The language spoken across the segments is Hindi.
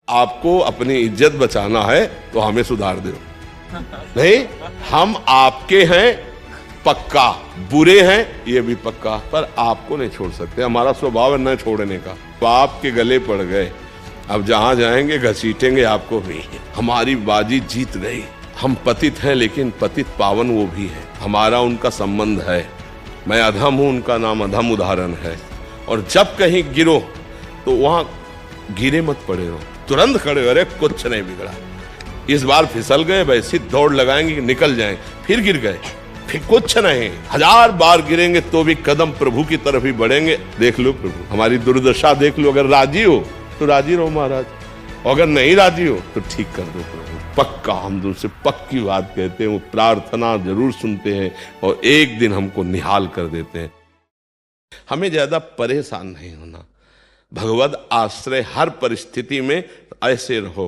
आपको अपनी इज्जत बचाना है तो हमें सुधार दो। नहीं, हम आपके हैं पक्का, बुरे हैं ये भी पक्का, पर आपको नहीं छोड़ सकते। हमारा स्वभाव है न छोड़ने का। तो आपके गले पड़ गए, अब जहां जाएंगे घसीटेंगे आपको भी। हमारी बाजी जीत गई। हम पतित हैं लेकिन पतित पावन वो भी है। हमारा उनका संबंध है। मैं अधम हूं, उनका नाम अधम उदाहरण है। और जब कहीं गिरो तो वहां गिरे मत पड़े रहो, तुरंत खड़े हो, अरे कुछ नहीं बिगड़ा। इस बार फिसल गए, वैसी दौड़ लगाएंगे कि निकल जाएं, फिर गिर गए, फिर कुछ नहीं। 1000 बार गिरेंगे तो भी कदम प्रभु की तरफ ही बढ़ेंगे। देख लो प्रभु, हमारी दुर्दशा देख लो। अगर राजी हो तो राजी रहो महाराज, और अगर नहीं राजी हो तो ठीक कर दो प्रभु। पक्का हम तुमसे पक्की बात कहते हैं, वो प्रार्थना जरूर सुनते हैं और एक दिन हमको निहाल कर देते हैं। हमें ज्यादा परेशान नहीं होना। भगवद आश्रय हर परिस्थिति में ऐसे रहो।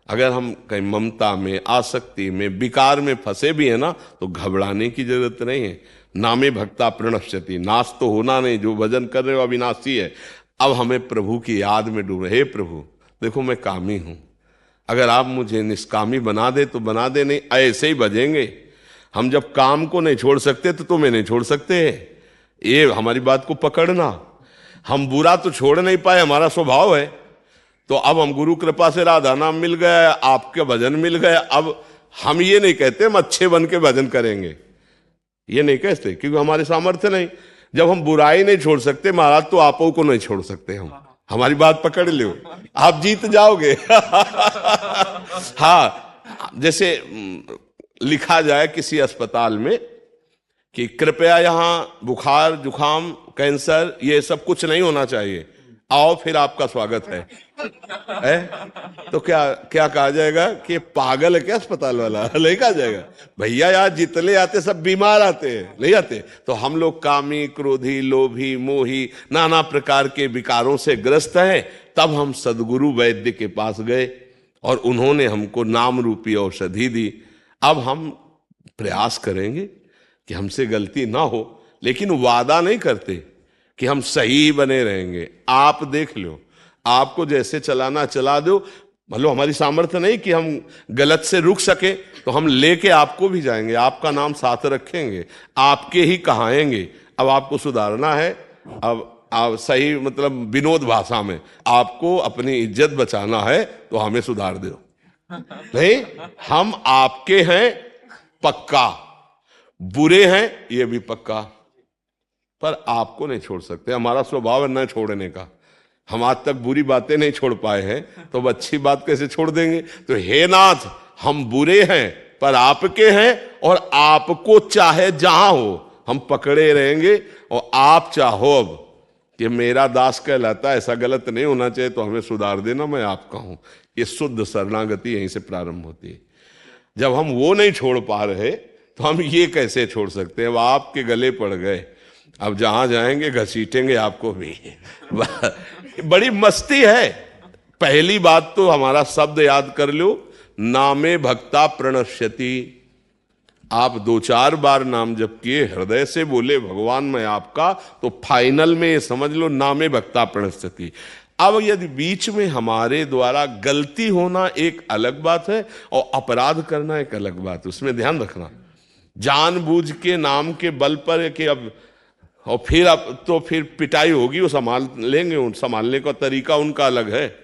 अगर हम कहीं ममता में, आसक्ति में, विकार में फंसे भी है ना, तो घबराने की जरूरत नहीं है। नामे भक्ता प्रणश्यति, नाश तो होना नहीं। जो भजन कर रहे हो अविनाशी है। अब हमें प्रभु की याद में डूबे। हे प्रभु देखो मैं कामी हूं, अगर आप मुझे निष्कामी बना दे तो बना दे, नहीं ऐसे ही भजेंगे। हम जब काम को नहीं छोड़ सकते तो तुम्हें नहीं छोड़ सकते। ये हमारी बात को पकड़ना। हम बुरा तो छोड़ नहीं पाए, हमारा स्वभाव है। तो अब हम गुरु कृपा से राधा नाम मिल गया, आपके भजन मिल गया। अब हम ये नहीं कहते हम अच्छे बन के भजन करेंगे, ये नहीं कहते, क्योंकि हमारे सामर्थ्य नहीं। जब हम बुराई नहीं छोड़ सकते महाराज, तो आपो को नहीं छोड़ सकते हम। हमारी बात पकड़ लो, आप जीत जाओगे। हाँ, जैसे लिखा जाए किसी अस्पताल में कि कृपया यहां बुखार, जुखाम, कैंसर ये सब कुछ नहीं होना चाहिए, आओ फिर आपका स्वागत है। तो क्या क्या कहा जाएगा कि पागल है क्या अस्पताल वाला? नहीं कहा जाएगा। भैया यार जितने आते सब बीमार आते हैं, नहीं आते। तो हम लोग कामी, क्रोधी, लोभी, मोही, नाना प्रकार के विकारों से ग्रस्त हैं। तब हम सदगुरु वैद्य के पास गए और उन्होंने हमको नाम रूपी औषधि दी। अब हम प्रयास करेंगे कि हमसे गलती ना हो, लेकिन वादा नहीं करते कि हम सही बने रहेंगे। आप देख लो, आपको जैसे चलाना चला दो। मतलब हमारी सामर्थ्य नहीं कि हम गलत से रुक सके, तो हम लेके आपको भी जाएंगे, आपका नाम साथ रखेंगे, आपके ही कहाएंगे। अब आपको सुधारना है। अब आप सही, मतलब विनोद भाषा में, आपको अपनी इज्जत बचाना है तो हमें सुधार दो। नहीं, हम आपके हैं पक्का, बुरे हैं ये भी पक्का, पर आपको नहीं छोड़ सकते। हमारा स्वभाव है न छोड़ने का। हम आज तक बुरी बातें नहीं छोड़ पाए हैं, तो अब अच्छी बात कैसे छोड़ देंगे? तो हे नाथ, हम बुरे हैं पर आपके हैं, और आपको चाहे जहां हो हम पकड़े रहेंगे। और आप चाहो अब कि मेरा दास कहलाता, ऐसा गलत नहीं होना चाहिए, तो हमें सुधार देना, मैं आपका हूं। ये शुद्ध शरणागति यहीं से प्रारंभ होती है। जब हम वो नहीं छोड़ पा रहे तो हम ये कैसे छोड़ सकते हैं? अब आपके गले पड़ गए, अब जहां जाएंगे घसीटेंगे आपको भी। बड़ी मस्ती है। पहली बात तो हमारा शब्द याद कर लो, नामे भक्ता प्रणश्यति। आप 2-4 बार नाम जप किए, हृदय से बोले भगवान मैं आपका, तो फाइनल में समझ लो नामे भक्ता प्रणश्यति। अब यदि बीच में हमारे द्वारा गलती होना एक अलग बात है और अपराध करना एक अलग बात है, उसमें ध्यान रखना। जानबूझ के नाम के बल पर कि अब और फिर अब तो फिर पिटाई होगी, वो संभाल लेंगे, उन संभालने का तरीका उनका अलग है।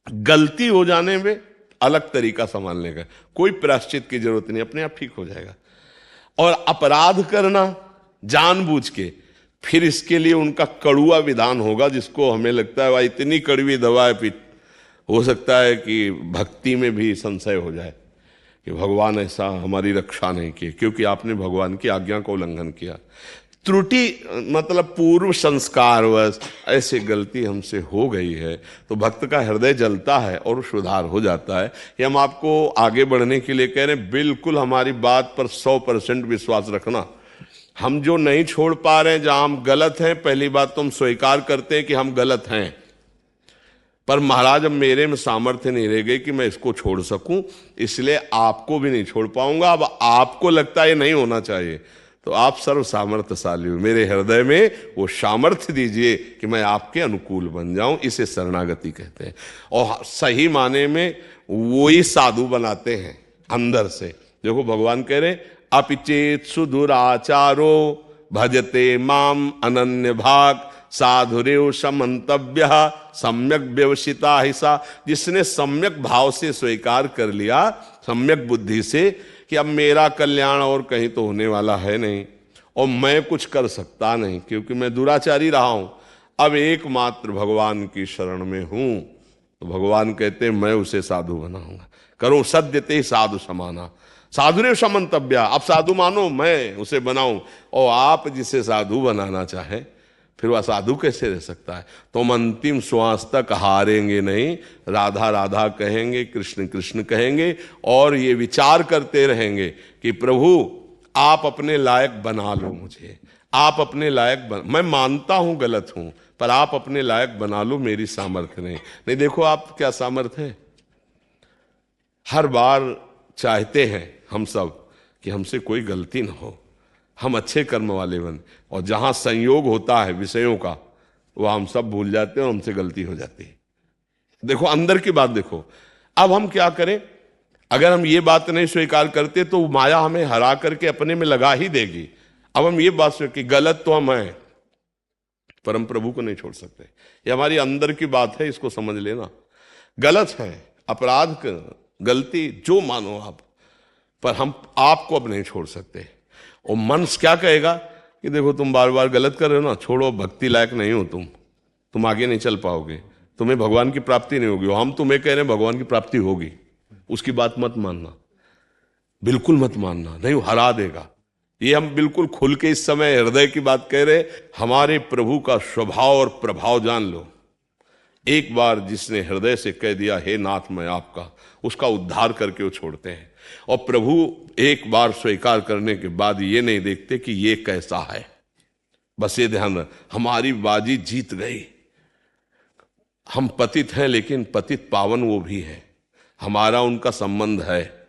गलती हो जाने में अलग तरीका संभालने का, कोई प्रायश्चित की जरूरत नहीं, अपने आप ठीक हो जाएगा। और अपराध करना जानबूझ के, फिर इसके लिए उनका कड़ुआ विधान होगा, जिसको हमें लगता है भाई इतनी कड़वी दवा है, हो सकता है कि भक्ति में भी संशय हो जाए कि भगवान ऐसा हमारी रक्षा नहीं की, क्योंकि आपने भगवान की आज्ञा का उल्लंघन किया। त्रुटि मतलब पूर्व संस्कारवश ऐसे गलती हमसे हो गई है, तो भक्त का हृदय जलता है और सुधार हो जाता है। ये हम आपको आगे बढ़ने के लिए कह रहे हैं। बिल्कुल हमारी बात पर 100% विश्वास रखना। हम जो नहीं छोड़ पा रहे हैं, जहां हम गलत हैं, पहली बात तो हम स्वीकार करते हैं कि हम गलत हैं, पर महाराज अब मेरे में सामर्थ्य नहीं रह गई कि मैं इसको छोड़ सकूं, इसलिए आपको भी नहीं छोड़ पाऊंगा। अब आपको लगता है ये नहीं होना चाहिए, तो आप सर्व सामर्थ्यशाली हो, मेरे हृदय में वो सामर्थ्य दीजिए कि मैं आपके अनुकूल बन जाऊं। इसे शरणागति कहते हैं। और सही माने में वो ही साधु बनाते हैं अंदर से। देखो भगवान कह रहे अपिचेत सुदुराचारो भजते माम अनन्य भाग साधुरेव समंतव्य सम्यक व्यवसिता हिसा। जिसने सम्यक भाव से स्वीकार कर लिया, सम्यक बुद्धि से, कि अब मेरा कल्याण और कहीं तो होने वाला है नहीं और मैं कुछ कर सकता नहीं क्योंकि मैं दुराचारी रहा हूं, अब एकमात्र भगवान की शरण में हूं, तो भगवान कहते हैं मैं उसे साधु बनाऊंगा। करो सद्यते साधु समाना साधुरेव समंतव्य। अब साधु मानो मैं उसे बनाऊं, और आप जिसे साधु बनाना चाहें फिर वह साधु कैसे रह सकता है। तुम अंतिम श्वास तक हारेंगे नहीं, राधा राधा कहेंगे, कृष्ण कृष्ण कहेंगे, और ये विचार करते रहेंगे कि प्रभु आप अपने लायक बना लो मुझे, आप अपने लायक मैं मानता हूं गलत हूं, पर आप अपने लायक बना लो, मेरी सामर्थ्य नहीं। देखो आप क्या सामर्थ्य है। हर बार चाहते हैं हम सब कि हमसे कोई गलती ना हो, हम अच्छे कर्म वाले बन, और जहां संयोग होता है विषयों का वह हम सब भूल जाते हैं और हमसे गलती हो जाती है। देखो अंदर की बात देखो। अब हम क्या करें, अगर हम ये बात नहीं स्वीकार करते तो माया हमें हरा करके अपने में लगा ही देगी। अब हम ये बात स्वीकार कि गलत तो हम हैं, पर हम प्रभु को नहीं छोड़ सकते। ये हमारी अंदर की बात है, इसको समझ लेना। गलत है, अपराध गलती जो मानो आप, पर हम आपको अब नहीं छोड़ सकते। और मन क्या कहेगा कि देखो तुम बार बार गलत कर रहे हो ना, छोड़ो, भक्ति लायक नहीं हो तुम आगे नहीं चल पाओगे, तुम्हें भगवान की प्राप्ति नहीं होगी। हम तुम्हें कह रहे हैं भगवान की प्राप्ति होगी, उसकी बात मत मानना, बिल्कुल मत मानना, नहीं वो हरा देगा। ये हम बिल्कुल खुल के इस समय हृदय की बात कह रहे। हमारे प्रभु का स्वभाव और प्रभाव जान लो। एक बार जिसने हृदय से कह दिया हे नाथ मैं आपका, उसका उद्धार करके वो छोड़ते हैं। और प्रभु एक बार स्वीकार करने के बाद ये नहीं देखते कि ये कैसा है, बस ये ध्यान रख हमारी बाजी जीत गई। हम पतित हैं लेकिन पतित पावन वो भी है, हमारा उनका संबंध है।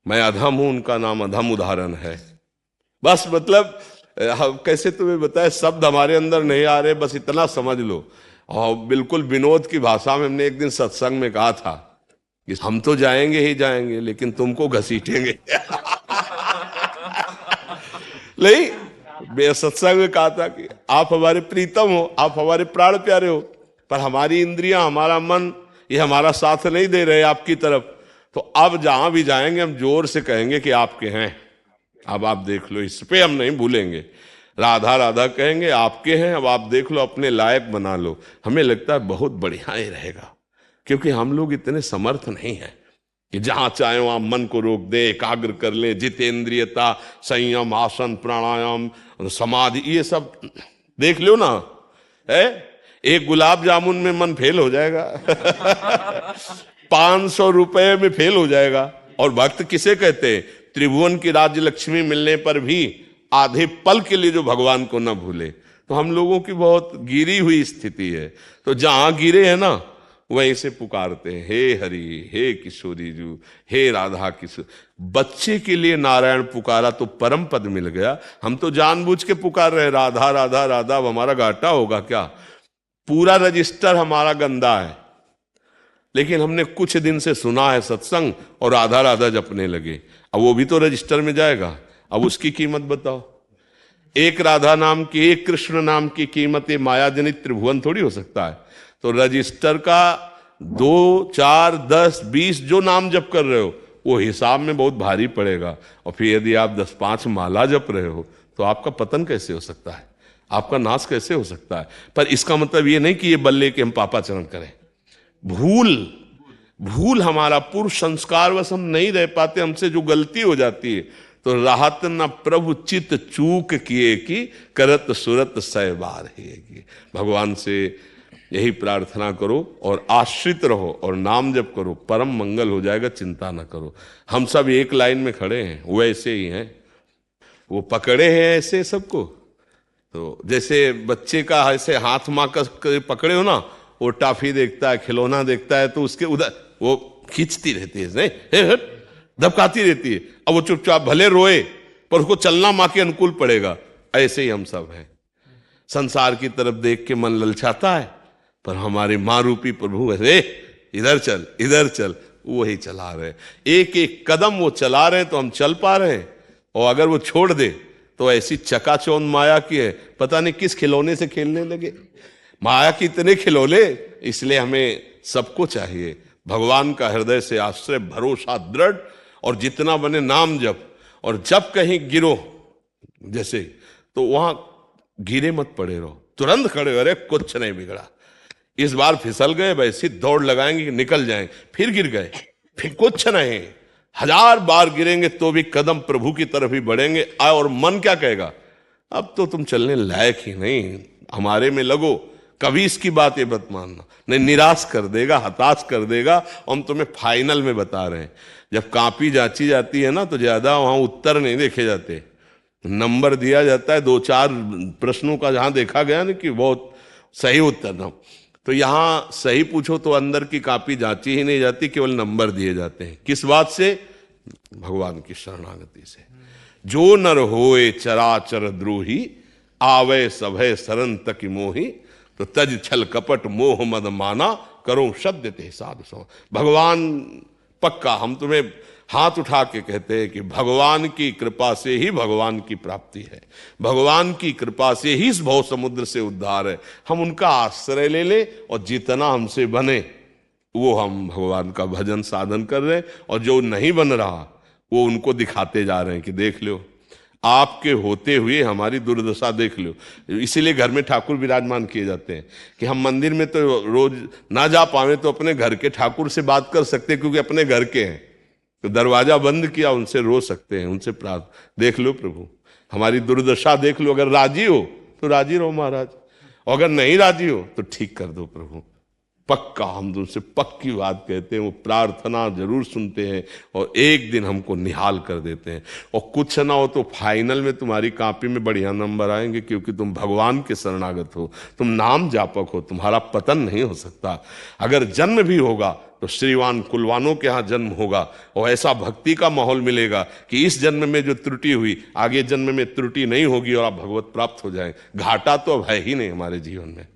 मैं अधम हूं, उनका नाम अधम उदाहरण है। बस मतलब कैसे तुम्हें बताए, शब्द हमारे अंदर नहीं आ रहे, बस इतना समझ लो। और बिल्कुल विनोद की भाषा में हमने एक दिन सत्संग में कहा था कि हम तो जाएंगे ही जाएंगे लेकिन तुमको घसीटेंगे। नहीं, सत्संग में कहा था कि आप हमारे प्रीतम हो, आप हमारे प्राण प्यारे हो, पर हमारी इंद्रियां, हमारा मन, ये हमारा साथ नहीं दे रहे आपकी तरफ। तो अब जहां भी जाएंगे हम जोर से कहेंगे कि आपके हैं, अब आप देख लो, इस पे हम नहीं भूलेंगे। राधा राधा कहेंगे, आपके हैं, अब आप देख लो, अपने लायक बना लो। हमें लगता है बहुत बढ़िया ही रहेगा, क्योंकि हम लोग इतने समर्थ नहीं हैं कि जहां चाहे वहां मन को रोक दे, एकाग्र कर ले। जितेंद्रियता, संयम, आसन, प्राणायाम, समाधि, ये सब देख लो ना है। एक गुलाब जामुन में मन फेल हो जाएगा। 500 रुपए में फेल हो जाएगा। और भक्त किसे कहते हैं, त्रिभुवन की राज्य लक्ष्मी मिलने पर भी आधे पल के लिए जो भगवान को न भूले। तो हम लोगों की बहुत गिरी हुई स्थिति है। तो जहां गिरे हैं ना वहीं से पुकारते हैं, हे हरि, हे किशोरी जू, हे राधा किशोर। बच्चे के लिए नारायण पुकारा तो परम पद मिल गया। हम तो जानबूझ के पुकार रहे राधा राधा राधा। अब हमारा घाटा होगा क्या, पूरा रजिस्टर हमारा गंदा है। लेकिन हमने कुछ दिन से सुना है सत्संग और राधा राधा जपने लगे, अब वो भी तो रजिस्टर में जाएगा। अब उसकी कीमत बताओ। एक राधा नाम की, एक कृष्ण नाम की कीमत ये माया जनित त्रिभुवन थोड़ी हो सकता है। तो रजिस्टर का 2, 4, 10, 20 जो नाम जप कर रहे हो वो हिसाब में बहुत भारी पड़ेगा। और फिर यदि आप 10-5 माला जप रहे हो तो आपका पतन कैसे हो सकता है, आपका नाश कैसे हो सकता है। पर इसका मतलब ये नहीं कि ये बल्ले कि हम पापाचरण करें। भूल हमारा पूर्व संस्कार वश हम नहीं रह पाते, हमसे जो गलती हो जाती है। तो राहत न प्रभु चित चूक किए कि करत सुरत सै बार है। भगवान से यही प्रार्थना करो और आश्रित रहो और नाम जप करो, परम मंगल हो जाएगा, चिंता न करो। हम सब एक लाइन में खड़े हैं, वो ऐसे ही हैं, वो पकड़े हैं ऐसे सबको। तो जैसे बच्चे का ऐसे हाथ माँ का पकड़े हो ना, वो टाफी देखता है, खिलौना देखता है तो उसके उधर वो खींचती रहती है, नहीं दबकाती रहती है। अब वो चुपचाप भले रोए पर उसको चलना मां के अनुकूल पड़ेगा। ऐसे ही हम सब हैं, संसार की तरफ देख के मन ललचाता है, पर हमारे मां रूपी प्रभु अरे इधर चल इधर चल, वो ही चला रहे। एक एक कदम वो चला रहे तो हम चल पा रहे हैं, और अगर वो छोड़ दे तो ऐसी चकाचौंध माया की है, पता नहीं किस खिलौने से खेलने लगे। माया के इतने खिलौने, इसलिए हमें सबको चाहिए भगवान का हृदय से आश्रय भरोसा दृढ़, और जितना बने नाम जप। और जब कहीं गिरो जैसे, तो वहां गिरे मत पड़े रहो, तुरंत खड़े हो, अरे कुछ नहीं बिगड़ा, इस बार फिसल गए, वैसी दौड़ लगाएंगे कि निकल जाएंगे, फिर गिर गए, फिर कुछ नहीं, 1000 बार गिरेंगे तो भी कदम प्रभु की तरफ ही बढ़ेंगे। और मन क्या कहेगा, अब तो तुम चलने लायक ही नहीं, हमारे में लगो। कभी इसकी बात ये मत मानना, नहीं निराश कर देगा, हताश कर देगा। हम तुम्हें फाइनल में बता रहे हैं, जब कॉपी जांची जाती है ना, तो ज्यादा वहां उत्तर नहीं देखे जाते, नंबर दिया जाता है 2-4 प्रश्नों का, जहां देखा गया ना कि बहुत सही उत्तर ना, तो यहां सही पूछो तो अंदर की कॉपी जांची ही नहीं जाती, केवल नंबर दिए जाते हैं। किस बात से? भगवान की शरणागति से। जो नर होए चराचर द्रोही, आवे सभय सरन तक मोही, तो तज छल कपट मोह मद माना, करो सद्य ते साधु सो। भगवान पक्का, हम तुम्हें हाथ उठा के कहते हैं कि भगवान की कृपा से ही भगवान की प्राप्ति है, भगवान की कृपा से ही इस भव समुद्र से उद्धार है। हम उनका आश्रय ले ले, और जितना हमसे बने वो हम भगवान का भजन साधन कर रहे हैं, और जो नहीं बन रहा वो उनको दिखाते जा रहे हैं कि देख लो, आपके होते हुए हमारी दुर्दशा देख लो। इसीलिए घर में ठाकुर विराजमान किए जाते हैं कि हम मंदिर में तो रोज ना जा पावे तो अपने घर के ठाकुर से बात कर सकते हैं, क्योंकि अपने घर के हैं, तो दरवाजा बंद किया, उनसे रो सकते हैं, उनसे प्रार्थना। देख लो प्रभु, हमारी दुर्दशा देख लो, अगर राजी हो तो राजी रहो महाराज, और अगर नहीं राजी हो तो ठीक कर दो प्रभु। पक्का हम तुमसे पक्की बात कहते हैं, वो प्रार्थना जरूर सुनते हैं, और एक दिन हमको निहाल कर देते हैं। और कुछ ना हो तो फाइनल में तुम्हारी कॉपी में बढ़िया नंबर आएंगे, क्योंकि तुम भगवान के शरणागत हो, तुम नाम जापक हो, तुम्हारा पतन नहीं हो सकता। अगर जन्म भी होगा तो श्रीवान कुलवानों के यहाँ जन्म होगा, और ऐसा भक्ति का माहौल मिलेगा कि इस जन्म में जो त्रुटि हुई आगे जन्म में त्रुटि नहीं होगी, और आप भगवत प्राप्त हो जाएं। घाटा तो अब है ही नहीं हमारे जीवन में।